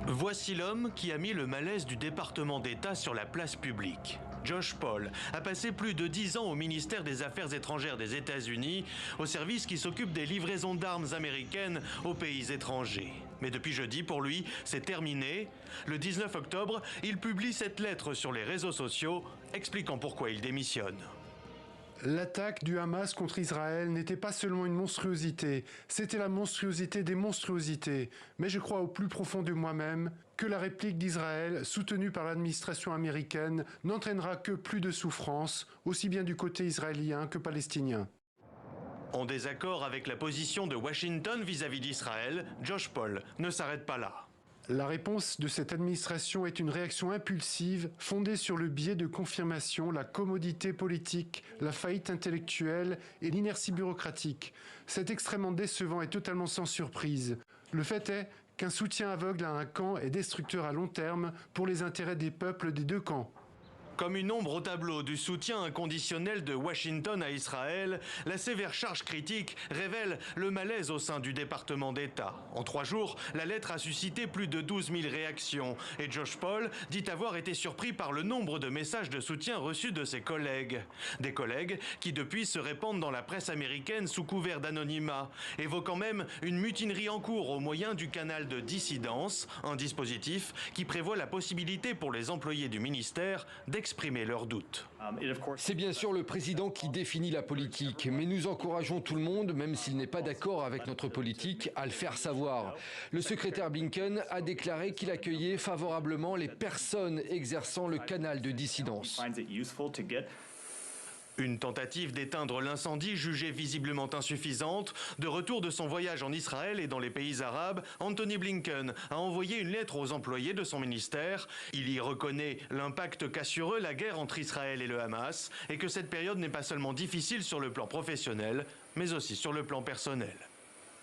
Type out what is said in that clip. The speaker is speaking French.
Voici l'homme qui a mis le malaise du département d'État sur la place publique. Josh Paul a passé plus de 10 ans au ministère des Affaires étrangères des États-Unis, au service qui s'occupe des livraisons d'armes américaines aux pays étrangers. Mais depuis jeudi, pour lui, c'est terminé. Le 19 octobre, il publie cette lettre sur les réseaux sociaux, expliquant pourquoi il démissionne. L'attaque du Hamas contre Israël n'était pas seulement une monstruosité, c'était la monstruosité des monstruosités. Mais je crois au plus profond de moi-même que la réplique d'Israël, soutenue par l'administration américaine, n'entraînera que plus de souffrance, aussi bien du côté israélien que palestinien. En désaccord avec la position de Washington vis-à-vis d'Israël, Josh Paul ne s'arrête pas là. La réponse de cette administration est une réaction impulsive, fondée sur le biais de confirmation, la commodité politique, la faillite intellectuelle et l'inertie bureaucratique. C'est extrêmement décevant et totalement sans surprise. Le fait est qu'un soutien aveugle à un camp est destructeur à long terme pour les intérêts des peuples des deux camps. Comme une ombre au tableau du soutien inconditionnel de Washington à Israël, la sévère charge critique révèle le malaise au sein du département d'État. En 3 jours, la lettre a suscité plus de 12 000 réactions et Josh Paul dit avoir été surpris par le nombre de messages de soutien reçus de ses collègues. Des collègues qui depuis se répandent dans la presse américaine sous couvert d'anonymat, évoquant même une mutinerie en cours au moyen du canal de dissidence, un dispositif qui prévoit la possibilité pour les employés du ministère d'exprimer leurs doutes. C'est bien sûr le président qui définit la politique, mais nous encourageons tout le monde, même s'il n'est pas d'accord avec notre politique, à le faire savoir. Le secrétaire Blinken a déclaré qu'il accueillait favorablement les personnes exerçant le canal de dissidence. Une tentative d'éteindre l'incendie jugée visiblement insuffisante. De retour de son voyage en Israël et dans les pays arabes, Antony Blinken a envoyé une lettre aux employés de son ministère. Il y reconnaît l'impact qu'a sur eux la guerre entre Israël et le Hamas et que cette période n'est pas seulement difficile sur le plan professionnel, mais aussi sur le plan personnel.